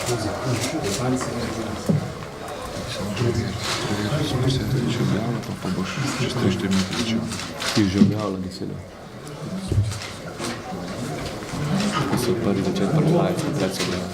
Pa boš čez 3-4 minute začel. Ti že objavila besedo. Ko so prvi začeti predvajati, kaj se objavila.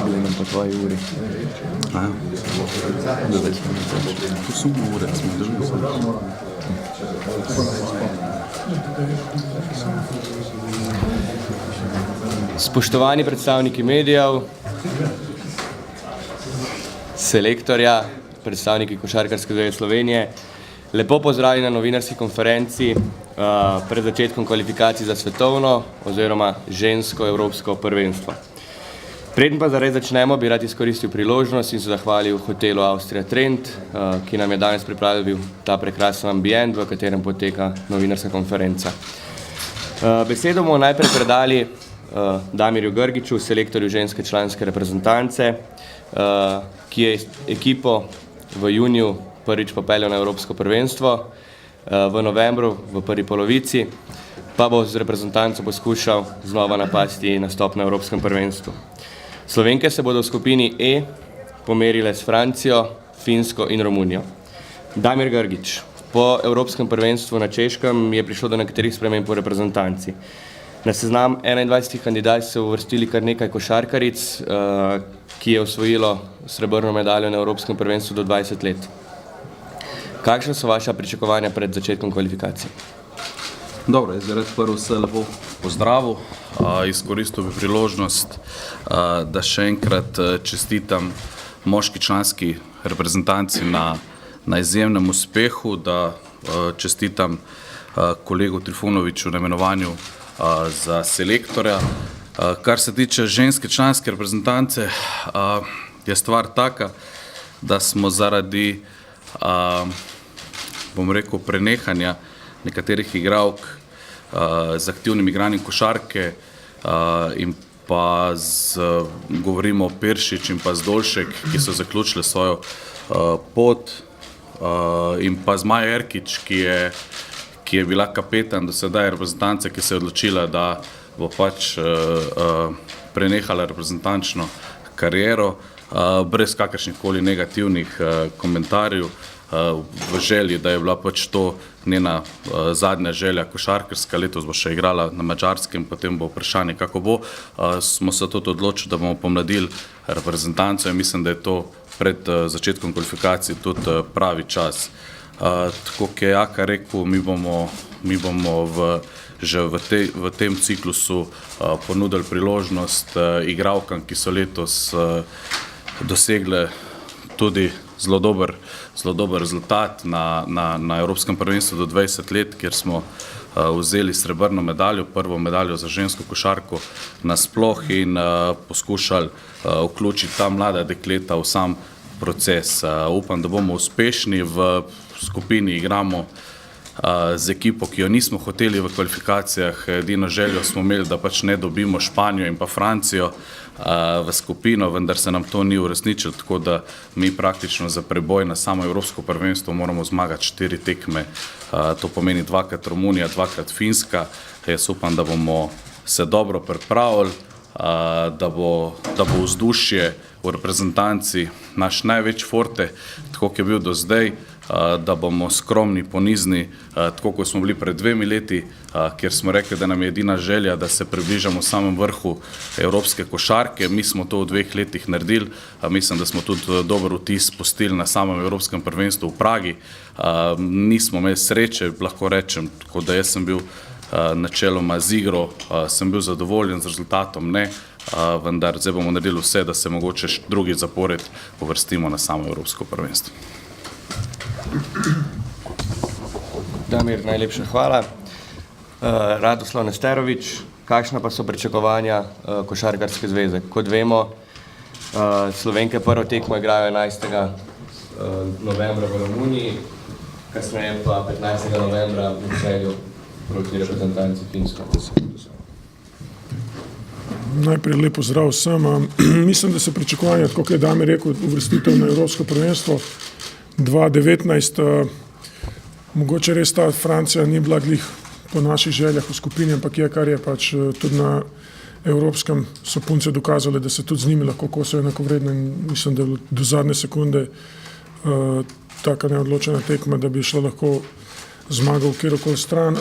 Bili nam pa 2 uri. Aja. Da več ne več. To so ure, smo držali se. Spoštovani predstavniki medijev, selektorja, predstavniki Košarkarske zveze Slovenije, lepo pozdravljeni na novinarski konferenci pred začetkom kvalifikacij za svetovno oziroma žensko evropsko prvenstvo. Preden pa zares začnemo, bi rad izkoristil priložnost in se zahvalil hotelu Avstrija Trend, ki nam je danes pripravil ta prekrasen ambient, v katerem poteka novinarska konferenca. Besedo bomo najprej predali Damirju Grgiću, selektorju ženske članske reprezentance, ki je ekipo v juniju prvič popeljal na evropsko prvenstvo, v novembru, v prvi polovici, pa bo z reprezentanco poskušal znova napasti nastop na evropskem prvenstvu. Slovenke se bodo v skupini E pomerile s Francijo, Finsko in Romunijo. Damir Grgić, po evropskem prvenstvu na Češkem je prišlo do nekaterih sprememb po reprezentanci. Na seznam 21 kandidatov so uvrstili kar nekaj košarkaric, ki je osvojilo srebrno medaljo na evropskem prvenstvu do 20 let. Kakšna so vaša pričakovanja pred začetkom kvalifikacij? Dobro, jaz bi rad prvo vse lepo pozdravil, izkoristil bi priložnost, da še enkrat čestitam moški članski reprezentanci na izjemnem uspehu, da čestitam kolegu Trifunoviću na imenovanju za selektorja. Kar se tiče ženske članske reprezentance, je stvar taka, da smo zaradi, bom rekel, prenehanja nekaterih igralk z aktivnim igranjem košarke in pa govorimo o Peršič in pa Zdolšek, ki so zaključile svojo pot, in pa Zmaja Erkić, ki je bila kapetan do sedaj reprezentance, ki se je odločila, da bo pač prenehala reprezentančno kariero, brez kakršnih koli negativnih komentarjev, v želji, da je bila pač to njena zadnja želja košarkarska, letos bo še igrala na Madžarskem, potem bo vprašanje, kako bo. Smo se tudi odločili, da bomo pomladili reprezentanco in mislim, da je to pred začetkom kvalifikacij tudi pravi čas. Tako, kot je Jaka rekel, mi bomo že v tem ciklusu ponudili priložnost igralkam, ki so letos dosegle tudi zelo dober rezultat na Evropskem prvenstvu do 20 let, kjer smo vzeli srebrno medaljo, prvo medaljo za žensko košarko nasploh in poskušali vključiti ta mlada dekleta v sam proces. Upam, da bomo uspešni, v skupini igramo z ekipo, ki jo nismo hoteli v kvalifikacijah. Edino željo smo imeli, da pač ne dobimo Španijo in pa Francijo v skupino, vendar se nam to ni uresničilo, tako da mi praktično za preboj na samo Evropsko prvenstvo moramo zmagati 4 tekme. To pomeni 2krat Romunija, 2krat Finska. Jaz upam, da bomo se dobro pripravili, da bo vzdušje v reprezentanci naš največji forte, tako kot je bil do zdaj, da bomo skromni, ponizni, tako kot smo bili pred 2 leti, kjer smo rekli, da nam je edina želja, da se približamo samem vrhu evropske košarke. Mi smo to v 2 letih naredili, mislim, da smo tudi dober vtis pustili na samem evropskem prvenstvu v Pragi. Nismo imeli sreče, lahko rečem, tako da jaz sem bil načeloma z igro, sem bil zadovoljen, z rezultatom ne, vendar zdaj bomo naredili vse, da se mogoče drugi zapored uvrstimo na samo evropsko prvenstvo. Damir, najlepša hvala. Radoslav Nesterović, kakšna pa so pričakovanja Košarkarske zveze? Kot vemo, Slovenke prvo tekmo igrajo 11. novembra v Romuniji, kasneje pa 15. novembra v Celju proti reprezentanci Finsko. Najprej lepo zdrav vsem. Mislim, da se pričakovanja, tako kot je Damir rekel, uvrstitev na Evropsko prvenstvo 2019. Mogoče res ta Francija ni bila glih po naših željah v skupini, ampak je, kar je pač tudi na Evropskem so punce dokazali, da se tudi z njimi lahko kosajo enakovredno in mislim, da je do zadnje sekunde taka neodločena tekma, da bi šla lahko zmaga v kjerokoli stran.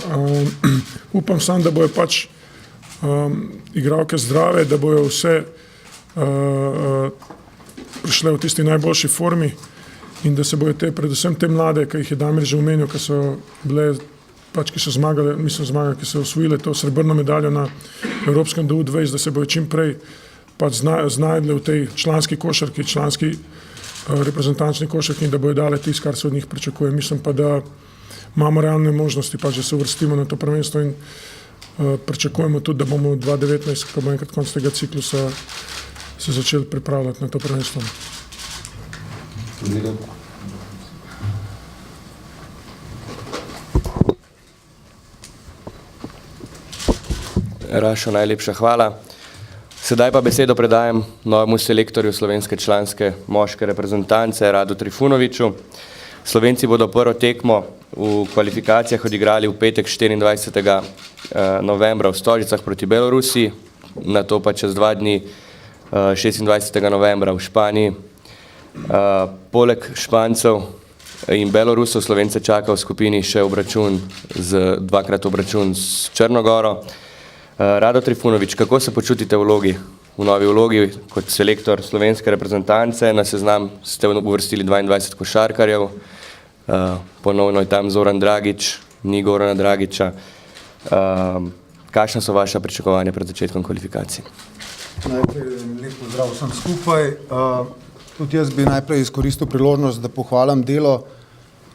Upam sam, da bojo pač igralke zdrave, da bojo vse prišle v tisti najboljši formi in da se bojo predvsem te mlade, ki jih je Damir že omenil, ki so bile pač, ki so zmagale, ki so osvojile to srebrno medaljo na Evropskem DU20, da se bojo čim prej pač znajdle v tej članski košarki, članski reprezentančni košarki in da bojo dale tisto, kar se od njih pričakuje. Mislim pa, da imamo realne možnosti, pa že se uvrstimo na to prvenstvo in pričakujemo tudi, da bomo 2019, ko bo enkrat konc tega ciklusa, se začeli pripravljati na to prvenstvo. Rašo, najlepša hvala. Sedaj pa besedo predajam novemu selektorju slovenske članske moške reprezentance Radu Trifunoviću. Slovenci bodo prvo tekmo v kvalifikacijah odigrali v petek 24. novembra v Stožicah proti Belorusiji, nato pa čez 2 dni 26. novembra v Španiji. Poleg Špancev in Belorusov Slovence čaka v skupini še dvakrat obračun s Črnogoro. Rado Trifunović, kako se počutite v novi vlogi kot selektor slovenske reprezentance? Na seznam ste uvrstili 22 košarkarjev, ponovno je tam Zoran Dragić, ni Gorana Dragića. Kakšna so vaša pričakovanja pred začetkom kvalifikacij? Najprej lep pozdrav vsem skupaj. Tudi jaz bi najprej izkoristil priložnost, da pohvalim delo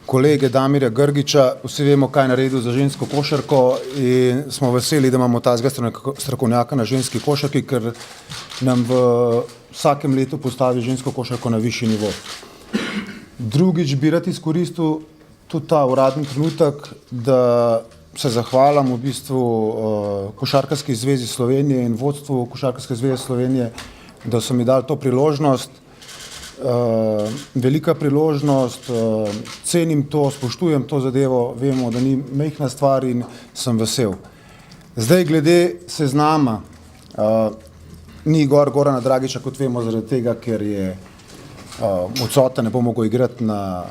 kolege Damirja Grgića. Vsi vemo, kaj je naredil za žensko košarko in smo veseli, da imamo tazga strokovnjaka na ženski košarki, ker nam v vsakem letu postavi žensko košarko na višji nivo. Drugič bi rad izkoristil tudi ta uradni trenutek, da se zahvalim v bistvu Košarkarski zvezi Slovenije in vodstvu Košarkarske zveze Slovenije, da so mi dali to priložnost. Velika priložnost, cenim to, spoštujem to zadevo, vemo, da ni majhna stvar in sem vesel. Zdaj glede seznama, ni Gorana Dragića, kot vemo, zaradi tega, ker je odsoten, ne bo mogel igrati na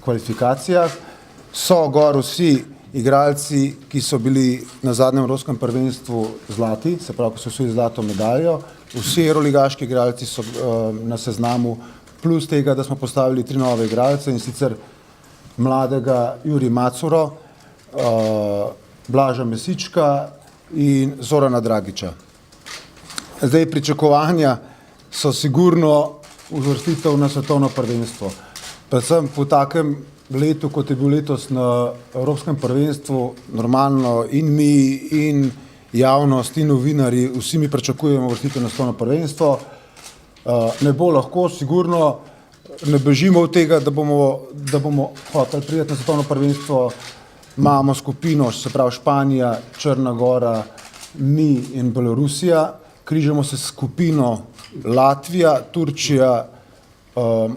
kvalifikacijah. So gor vsi igralci, ki so bili na zadnjem evropskem prvenstvu zlati, se pravi, ko so osvojili zlato medaljo. Vsi euroligaški igralci so na seznamu, plus tega, da smo postavili 3 nove igralce in sicer mladega Juri Macuro, Blaža Mesička in Zorana Dragića. Zdaj pričakovanja so sigurno uvrstitev na svetovno prvenstvo. Predvsem po takem letu, kot je bil letos na evropskem prvenstvu, normalno in mi, in javnost, in novinari, vsi mi pričakujemo uvrstitev na svetovno prvenstvo. Ne bo lahko, sigurno ne bežimo od tega, da bomo hoteli priti na svetovno prvenstvo. imamo skupino, se pravi Španija, Črna Gora, mi in Belorusija, križamo se s skupino Latvija, Turčija,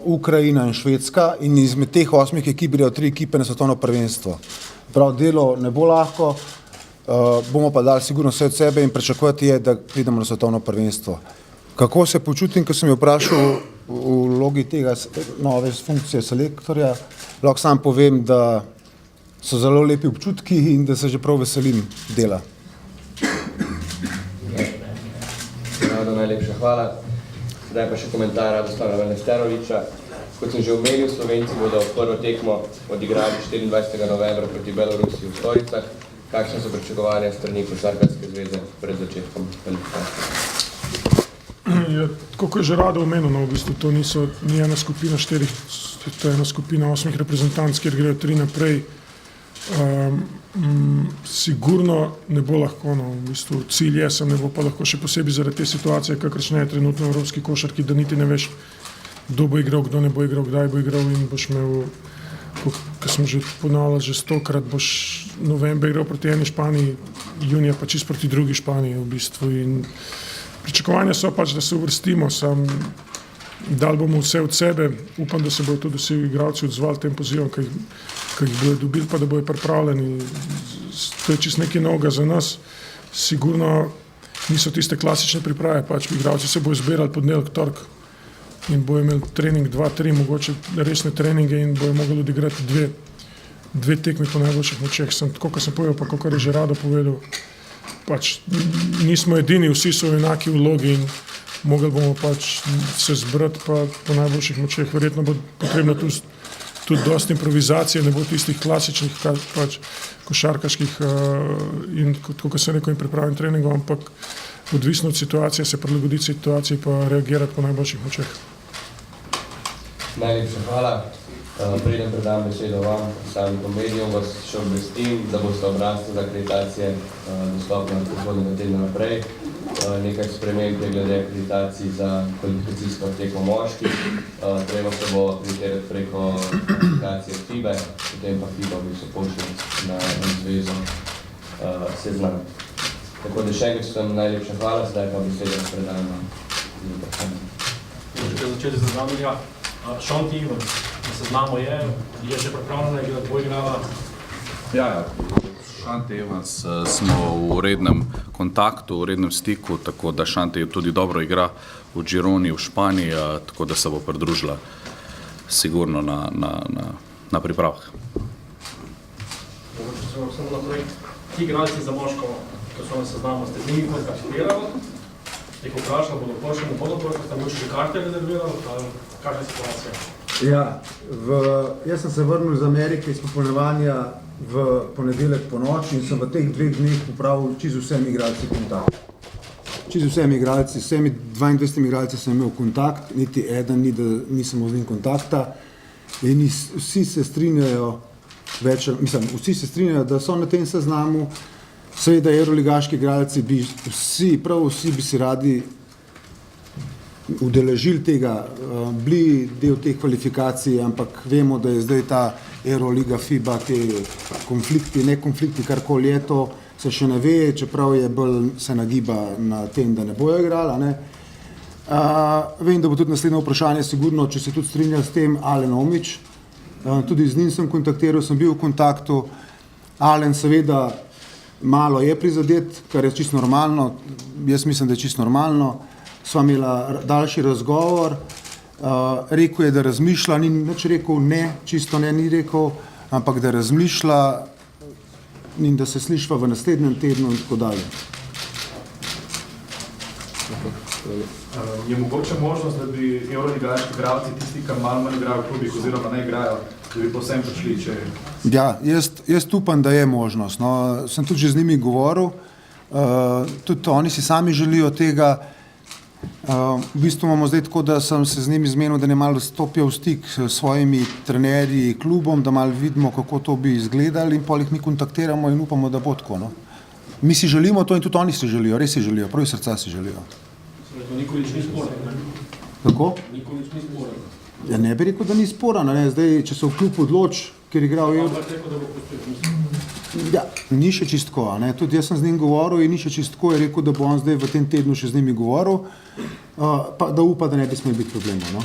Ukrajina in Švedska in izmed teh 8 ekip grejo 3 ekipe na svetovno prvenstvo. Prav delo ne bo lahko, bomo pa dali sigurno vse od sebe in pričakovati je, da pridemo na svetovno prvenstvo. Kako se počutim, ko sem jo vprašal v vlogi tega nove funkcije selektorja, lahko sam povem, da so zelo lepi občutki in da se že prav veselim dela. Rado, najlepša hvala. Zdaj pa še komentar Radoslava Nesteroviča. Kot sem že omenil, Slovenci bodo prvo tekmo odigrali 24. novembra proti Belorusiji v Stojicah. Kakšne so pričakovanja strani Košarkarske zveze pred začetkom kvalifikacij? Ja, tako je že Rado omenil, no, v bistvu to ni ena skupina 4, to je ena skupina 8 reprezentanc, kjer grejo 3 naprej. Sigurno ne bo lahko, no, v bistvu cilj je, ne bo pa lahko še posebej zaradi te situacije, kakršna je trenutno v evropski košarki, da niti ne veš, kdo bo igral, kdo ne bo igral, kdaj bo igral in boš imel, kot smo že ponavljali že 100-krat, boš novembra igral proti eni Španiji, junija pa čist proti drugi Španiji v bistvu in pričakovanja so pač, da se uvrstimo, dali bomo vse od sebe, upam, da se bodo tudi vsi igralci odzvali tem pozivom, ki jih bodo dobili, pa da bodo pripravljeni. To je čist nekaj novega za nas. Sigurno niso tiste klasične priprave, pač igralci se bodo zbirali ponedeljek, torek in bojo imeli trening 2-3, mogoče resne treninge in bojo mogli odigrati dve tekmi po najboljših močeh. Tako, kot sem povedal, pa kot je že Rado povedal, pač nismo edini, vsi so v enaki vlogi in mogli bomo pač se zbrati pa po najboljših močeh. Verjetno bo potrebno tudi dosti improvizacije, ne bo tistih klasičnih pač košarkaških in kot sem rekel, in pripravljen treningov, ampak odvisno od situacije, se prilagoditi situaciji pa reagirati po najboljših močeh. Najlepša hvala. Preden predam besedo vam, predstavnikom medijev, vas še obvestim, da boste obrazce za akreditacije dostopni od prihodnjega tedna naprej. Nekaj sprememb je glede akreditacij za kvalifikacijsko tekmo moških. Treba se bo akreditirati preko aplikacije FIBA, potem pa FIBA bi se pošli na zvezo seznam. Tako da še enkrat sem najlepša hvala, zdaj pa besedo predam vam. Če začeti z seznamljenja, Šanti Ivan, na seznamu je že pripravljena, je tvoj igrala? Ja, Šanti Evans smo v rednem kontaktu, v rednem stiku, tako da Šanti tudi dobro igra v Gironi, v Španiji, tako da se bo pridružila sigurno na pripravah. Samo naprej, ti igralci za moško, ki so na seznamu, ste z njimi kontaktirali, jih vprašali, bodo pošli, bodo mogoče že karte rezervirali, kakšna je situacija? Ja, jaz sem se vrnil iz Amerike iz popolnjevanja v ponedeljek po noči in sem v teh 2 dneh popravil čisto vsemi igralci kontakt. Čisto vsemi igralci, vsemi 22 igralci sem imel kontakt, niti eden ni, da nisem imel z njim kontakta in vsi se strinjajo, vsi se strinjajo, da so na tem seznamu. Seveda evroligaški igralci bi prav vsi bi si radi udeležili tega, bili del teh kvalifikacij, ampak vemo, da je zdaj ta Euroliga, FIBA, te konflikti, nekonflikti, karkoli je to, se še ne ve, čeprav je bolj se nagiba na tem, da ne bojo igrala. Vem, da bo tudi naslednje vprašanje, sigurno, če se tudi strinja s tem, Alen Omić, tudi z njim sem kontaktiral, sem bil v kontaktu. Alen seveda malo je prizadet, kar je čisto normalno, jaz mislim, da je čisto normalno. Sva imela daljši razgovor, rekel je, da razmišlja, ni nič rekel ne, čisto ne, ni rekel, ampak da razmišlja in da se slišva v naslednjem tednu in tako dalje. Je mogoče možnost, da bi evroligaški igralci, tisti, ki malo manj igrajo v klubih oziroma ne igrajo, da bi povsem prišli, če... Ja, jaz upam, da je možnost. No, sem tudi že z njimi govoril, tudi oni si sami želijo tega. V bistvu imamo zdaj tako, da sem se z njimi zmenil, da ne malo stopijo v stik s svojimi trenerji, klubom, da malo vidimo, kako to bi izgledali in potem jih mi kontaktiramo in upamo, da bo tako. No. Mi si želimo to in tudi oni si želijo, res si želijo, prav iz srca si želijo. Nikolić ni sporen, ne? Kako? Nikolić ni sporen. Ja, ne bi rekel, da ni sporen, ne. Zdaj, če se v klub odloči, ker igra v Ampak rekel, da bo pustil. Ja, ni še čistko, ne. Tudi jaz sem z njim govoril in ni še čistko, je rekel, da bo on zdaj v tem tednu še z njimi govoril, pa da upa, da ne bi smeli biti problema, no.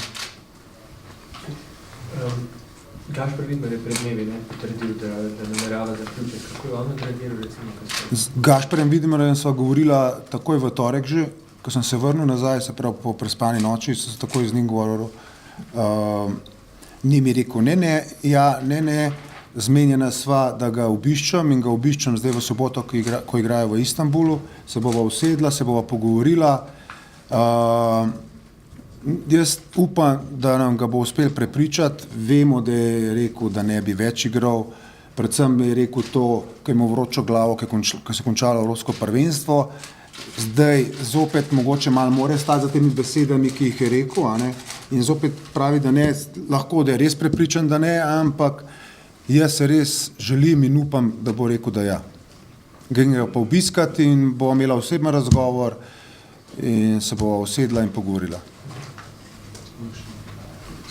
Gašper Vidmar je pred dnevi potrdil, da namerava zaključek. Kako je on odreagiral, recimo? Z Gašperjem Vidmarjem sva govorila takoj v torek že, ko sem se vrnil nazaj, se pravi po prespani noči, sem takoj z njim govoril. Ni mi rekel, ne, zmenjena sva, da ga obiščem in ga obiščem zdaj v soboto, ko igrajo v Istanbulu, se bova usedla, se bova pogovorila. Jaz upam, da nam ga bo uspel prepričati, vemo, da je rekel, da ne bi več igral, predvsem je rekel to, ko je imel vročo glavo, ko se je končalo evropsko prvenstvo, zdaj zopet mogoče malo more stati za temi besedami, ki jih je rekel, a ne? In zopet pravi, da ne, lahko da je res prepričan, da ne, ampak jaz se res želim in upam, da bo rekel, da ja. Grem ga pa obiskati in bo imela osebno razgovor in se bo usedla in pogovorila.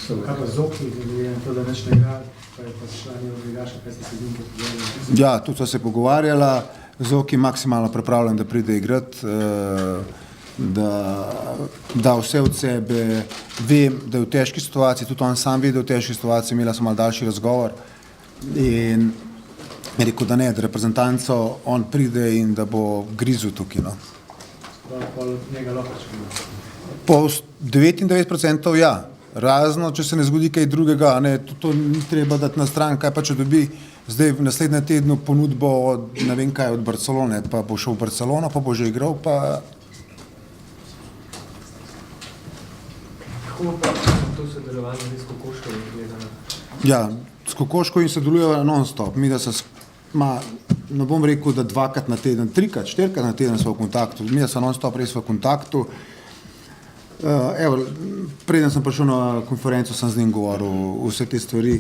Kaj pa Zoki, glede na to, da neč ne igra, pa je pa člani Rogaša, kaj ste se z njim pogovarjali? Ja, tudi sva se pogovarjala, Zoki maksimalno pripravljen, da pride igrati, da vse od sebe, vem, da je v težki situaciji, tudi on sam ve, da je v težki situaciji, imela sem malo daljši razgovor in je rekel, da ne, da reprezentanco on pride in da bo grizel tukaj, no. Pa njega lahko čekamo. Po 99% ja. Razno, če se ne zgodi kaj drugega, ne, to ni treba dati na stran, kaj pa če dobi zdaj v naslednjem tednu ponudbo od, ne vem kaj, od Barcelone, pa bo šel v Barcelono, pa bo že igral, pa... Kako pa to sodelovanje s Kokoško gleda? Ja, s Kokoško in sodelujejo non-stop. Mi, da se, ne bom rekel, da 2-krat na teden, 3-krat, 4-krat na teden smo v kontaktu, mi da so non-stop res v kontaktu. Evo, preden sem prišel na konferenco, sem z njim govoril vse te stvari,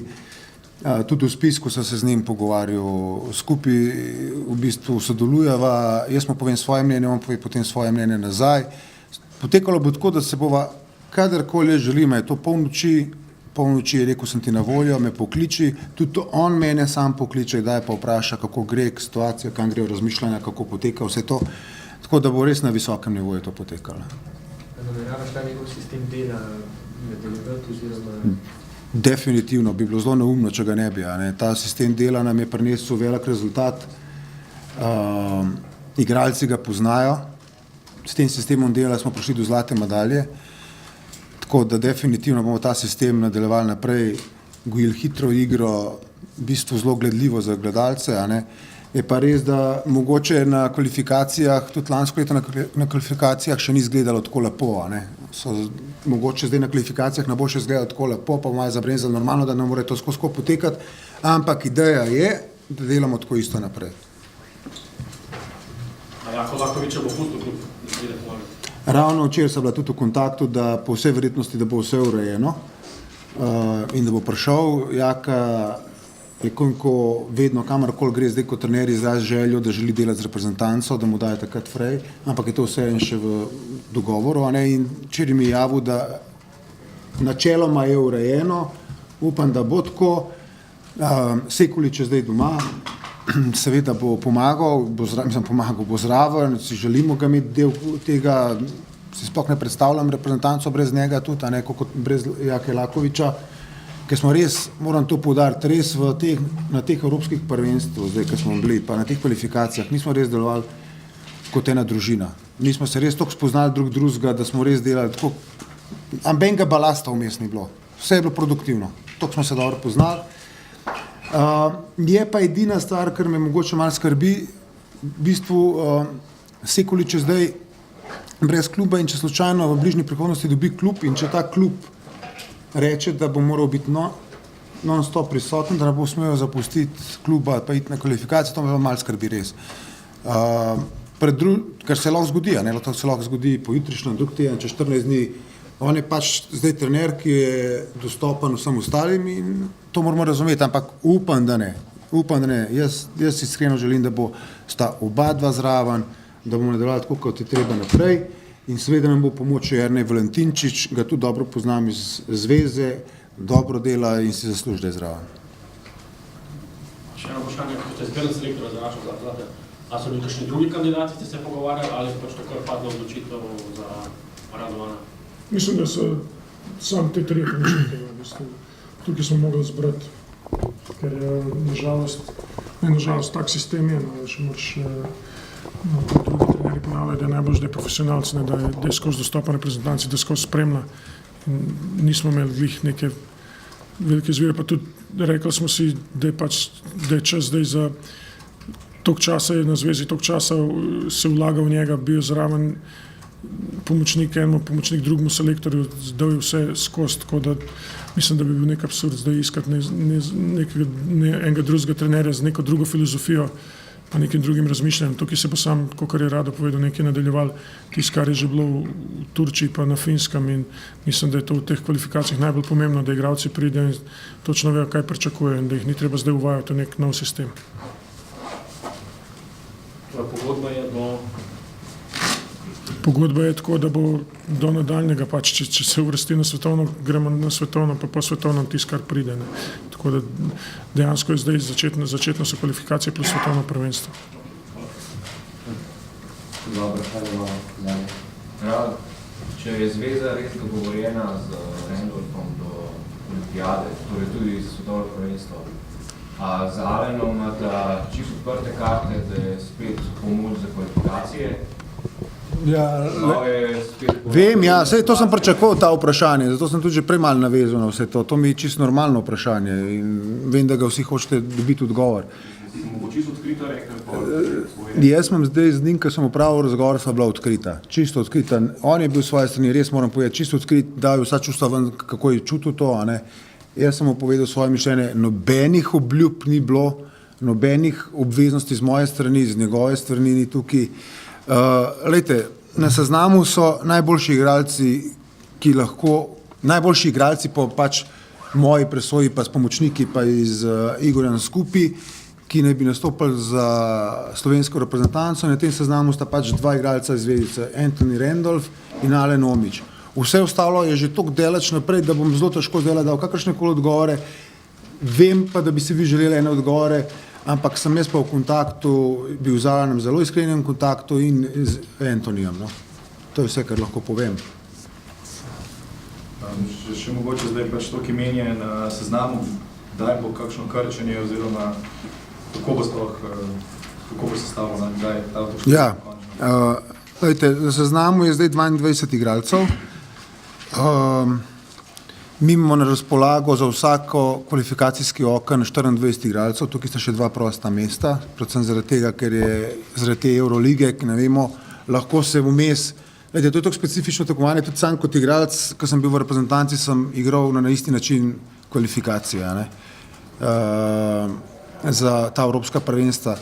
tudi v spisku sem se z njim pogovarjal, skupaj v bistvu sodelujeva, jaz mu povem svoje mnenje, on pove potem svoje mnenje nazaj. Potekalo bo tako, da se bova, kadarkoli želimo, je to polnoči je rekel, sem ti na voljo, me pokliči, tudi on mene sam pokliče, kdaj pa vpraša, kako gre situacija, kam gre razmišljanja, kako poteka vse to, tako da bo res na visokem nivoju to potekalo. Nameravaš ta njegov sistem dela nadaljevati oziroma? Definitivno, bi bilo zelo neumno, če ga ne bi. Ne. Ta sistem dela nam je prinesel velik rezultat. Igralci ga poznajo. S tem sistemom dela smo prišli do zlate medalje. Tako da definitivno bomo ta sistem nadaljevali naprej, gojili hitro igro, v bistvu zelo gledljivo za gledalce. A ne. Je pa res, da mogoče na kvalifikacijah, tudi lansko leto na kvalifikacijah še ni izgledalo tako lepo, a ne. Mogoče zdaj na kvalifikacijah ne bo še izgledalo tako lepo, pa malo zabrenzalo normalno, da ne more to skozi potekati, ampak ideja je, da delamo tako isto naprej. A Jako Lakovič bo pustil klub, da pride pomagati? Ravno včeraj sem bila tudi v kontaktu, da po vsej verjetnosti, da bo vse urejeno in da bo prišel. Jaka je ko vedno, kamorkoli gre, zdaj kot trener izrazi željo, da želi delati z reprezentanco, da mu daje takrat frej, ampak je to vse še v dogovoru, a ne, in včeraj mi je javil, da načeloma je urejeno, upam, da bo tako, Sekulič je zdaj doma, seveda bo pomagal, bo zraven, si želimo ga imeti del tega, si sploh ne predstavljam reprezentanco brez njega tudi, a ne, kot brez Jake Lakoviča, ker smo res, moram to poudariti, res na teh evropskih prvenstvih, zdaj, ko smo bili, pa na teh kvalifikacijah, nismo res delovali kot ena družina. Nismo se res toliko spoznali drugega, da smo res delali tako, ambenega balasta vmes ni bilo. Vse je bilo produktivno, toliko smo se dobro poznali. Je pa edina stvar, kar me mogoče malo skrbi, v bistvu Sekulič je zdaj brez kluba in če slučajno v bližnji prihodnosti dobi klub in če ta klub reče, da bo moral biti non-stop prisoten, da ne bo smel zapustiti kluba pa iti na kvalifikacijo, to me malo skrbi res. Ker se lahko zgodi, ne, to se lahko zgodi po jutrišnjem, drug teden, čez 14 dni. On je pač zdaj trener, ki je dostopen vsem ostalim in to moramo razumeti, ampak upam, da ne. Jaz iskreno želim, da bo sta oba dva zraven, da bomo nadaljevali tako, kot je treba naprej. In seveda nam bo pomoč Jernej Valentinčič, ga tudi dobro poznam iz zveze, dobro dela in si zasluži, da je zraven. Še eno vprašanje, kot ste izbirali selektorja za našo Zlate, a so bili kakšni drugi kandidati, ste se pogovarjali, ali je pač takoj padla odločitev za Radovana? Mislim, da so sam te trije pomočniki. Tukaj smo mogli zbrati, ker je nažalost tak sistem je, še moraš drugi trenerji ponavljati, da je najbolj zdaj profesionalc, da je skozi dostopa reprezentanci, da skozi spremlja. Nismo imeli glih neke velike zvire, pa tudi rekli smo si, da je čas zdaj za toliko časa je na zvezi, toliko časa se vlaga v njega, bil zraven pomočnik enemu, pomočnik drugemu selektorju, zdaj je vse skozi, tako da mislim, da bi bil nek absurd zdaj iskati enega drugega trenerja z neko drugo filozofijo pa nekim drugim razmišljanjem. Tukaj se bo sam, kot je Rado povedal, nekaj nadaljeval, tisto, kar je že bilo v Turčiji pa na Finskem in mislim, da je to v teh kvalifikacijah najbolj pomembno, da igralci pridejo in točno vejo, kaj pričakujejo in da jih ni treba zdaj uvajati v nek nov sistem. Pogodba je do... Pogodba je tako, da bo do nadaljnega, pač, če se uvrsti na svetovno, gremo na svetovno, pa po svetovnem tisto, kar pride. Ne. Tako da dejansko je zdaj začetno so kvalifikacije plus svetovno prvenstvo. Dobro, ja, če je zveza res dogovorjena z Randolfom do olimpijade, torej tudi za svetovno prvenstvo, a z Alenom imata čisto odprte karte, da je spet pomoč za kvalifikacije. Ja, vem, ja, sej to sem pričakoval ta vprašanje, zato sem tudi že prej malo navezal na vse to. To mi je čisto normalno vprašanje in vem, da ga vsi hočete dobiti odgovor. Jaz sem zdaj z njim, ko sem opravil razgovor, sva bila odkrita, čisto odkrita. On je bil v svoje strani, res moram povedati, čisto odkrit, dal je vsa čustva ven, kako je čutil to, a ne. Jaz sem mu povedal svoje mišljenje, nobenih obljub ni bilo, nobenih obveznosti z moje strani, z njegove strani ni tukaj. Lejte, na seznamu so najboljši igralci, ki lahko, najboljši igralci po pač moji presoji, pa s pomočniki, pa iz Igorja skupaj, ki naj bi nastopili za slovensko reprezentanco. Na tem seznamu sta pač dva igralca iz Zvezdice, Anthony Randolph in Alen Omić. Vse ostalo je že toliko daleč naprej, da bom zelo težko zdaj dal kakršnekoli odgovore. Vem pa, da bi si vi želeli ene odgovore, ampak sem jaz pa v kontaktu, bil z Alanom zelo iskrenem kontaktu in z Antonijem. No. To je vse, kar lahko povem. Še mogoče zdaj pač to, ki menje na seznamu, kdaj bo kakšno krčenje oziroma kako bo sploh, kako bo sestavljeno, kdaj ta avtoštevno? Ja, na seznamu je zdaj 22 igralcev. Mi imamo na razpolago za vsako kvalifikacijski oken 24 igralcev, tukaj sta še dva prosta mesta, predvsem zaradi tega, ker je zaradi te Eurolige, ki ne vemo, lahko se vmes, to je tako specifično tekmovanje, tudi sam kot igralec, ko sem bil v reprezentanci, sem igral na isti način kvalifikacije, ne, za ta evropska prvenstva.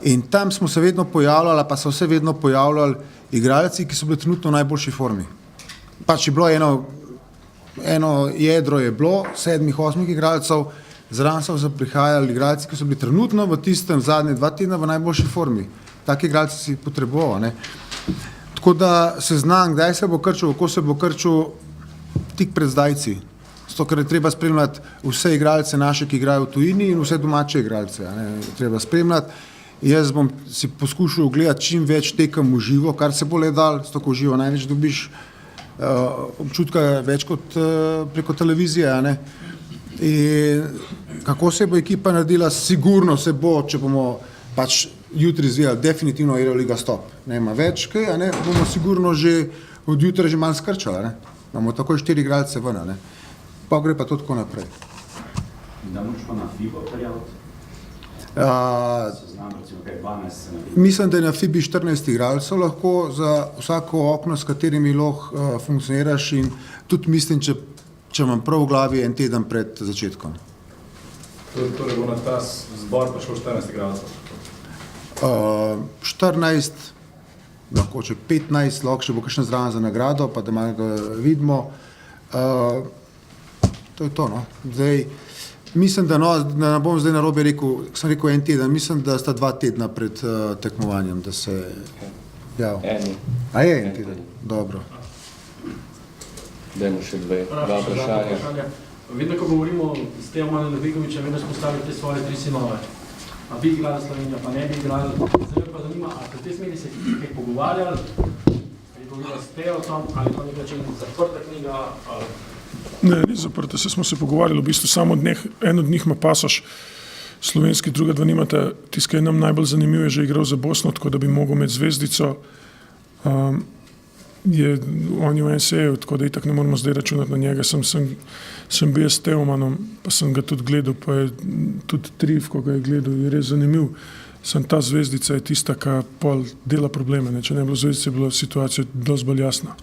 In tam smo se vedno pojavljali, pa so se vedno pojavljali igralci, ki so bili trenutno v najboljši formi. Pač je bilo eno jedro je bilo, 7-8 igralcev, zraven so se prihajali igralci, ki so bili trenutno v tistem zadnje 2 tedna v najboljši formi. Taki igralci si potreboval, ne. Tako da se znam, kdaj se bo krčil, kako se bo krčil tik pred zdajci. Zato, ker je treba spremljati vse igralce naše, ki igrajo v tujini in vse domače igralce, ne, treba spremljati. Jaz bom si poskušal gledati čim več tekem v živo, kar se bo le dal, zato ko v živo največ dobiš občutka več kot preko televizije, ne. In kako se bo ekipa naredila, sigurno se bo, če bomo pač jutri zvijali, definitivno Euroliga stop. Ne ima več kaj, ne, bomo sigurno že od jutra že malo skrčali, ne. Imamo takoj 4 igralce ven, ne. Pa gre pa to tako naprej. Da moč pa na FIBO prijaviti? Mislim, da je na FIBI 14 igralcev lahko za vsako okno, s katerimi lahko funkcioniraš in tudi mislim, če imam prav v glavi en teden pred začetkom. Torej bo na ta zbor pa šlo 14 igralcev? 14, lahko če 15, lahko še bo kakšen zraven za nagrado, pa da malo ga vidimo. To je to, no. Zdaj, mislim, da ne bom zdaj narobe rekel, sem rekel en teden, mislim, da sta 2 tedna pred tekmovanjem, da se jav. A je en teden? Dobro. Dajmo še dva vprašanja. Vedno, ko govorimo s Teomanom Nedeljkovićem, vedno spostavili te svoje 3 sinove. a bi igrali Slovenijo, pa ne bi igrali. Zdaj me pa zanima, ali ste v tej smeri se kaj pogovarjali, ali govorili ste o tom, ali to nek način zaprta knjiga, ali... Ne, ni zaprta, se smo se pogovarjali, v bistvu samo en od njih ima pasoš slovenski, druga dva nimata. Tisti, ki je nam najbolj zanimiv, je že igral za Bosno, tako da bi mogel imeti zvezdico. On je v NSE-ju, tako da itak ne moramo zdaj računati na njega. Sem bil s Teumanom, pa sem ga tudi gledal, pa je tudi Triv, ko ga je gledal, je res zanimiv. Ta zvezdica je tista, ki pol dela probleme. Ne? Če ne bi bilo zvezdice, je bila situacija dosti bolj jasna.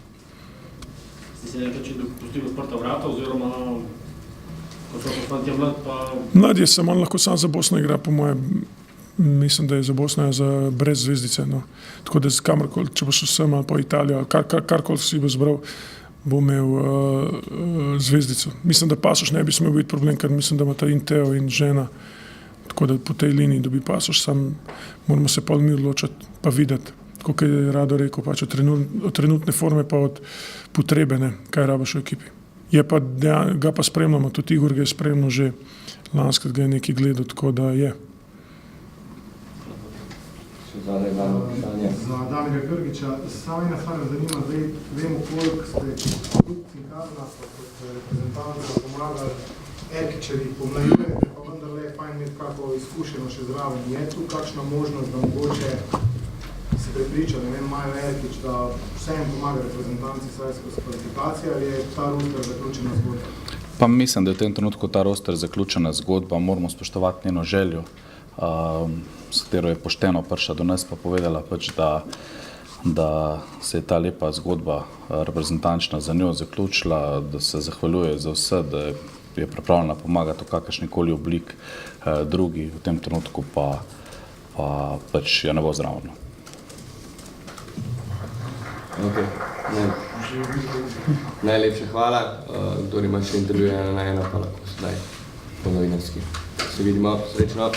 Ste se nekaj dopustili odprta vrata, oziroma kot so poslanti Vlad, pa... Mlad je samo, on lahko sam za Bosno igra, po mojem, mislim, da je za Bosno brez zvezdice. No. Tako da kamorkoli, če bo šel sem ali po Italijo, karkoli si bo zbral, bo imel zvezdico. Mislim, da pasoš ne bi smel biti problem, ker mislim, da ima ta in Teo in žena, tako da po tej liniji dobi pasoš, sam moramo se pol mi odločiti pa videti, kot je Rado rekel, pač od trenutne forme pa od potrebe, ne, kaj rabaš v ekipi. Ga pa spremljamo, tudi Igor ga je spremljal že lanskrat, ga je nekaj gledal, tako da je. Za Damira Grgiča, samo ena stvar me zanima, zdaj vemo, koliko ste kot Cinkarna, kot reprezentanca pomagali Erkičevi, pomlajujete, pa vendarle je fajn imeti kako izkušeno še zraven. Je tu kakšna možnost, da mogoče se prepriča, ne vem, Majo Erkič, da vsem pomaga reprezentanci svoje kvalifikacije, ali je ta roster zaključena zgodba? Pa mislim, da je v tem trenutku ta roster zaključena zgodba, moramo spoštovati njeno željo, s katero je pošteno prišla do nas, pa povedala pač, da se je ta lepa zgodba reprezentančna za njo zaključila, da se zahvaljuje za vse, da je pripravljena pomagati v kakršnikoli oblik drugi, v tem trenutku pa pač jo ne bo zraven. Okay. Najlepša hvala. Kdor ima še intervju 1 na 1, pa lahko sedaj po novinarski. Se vidimo, srečno.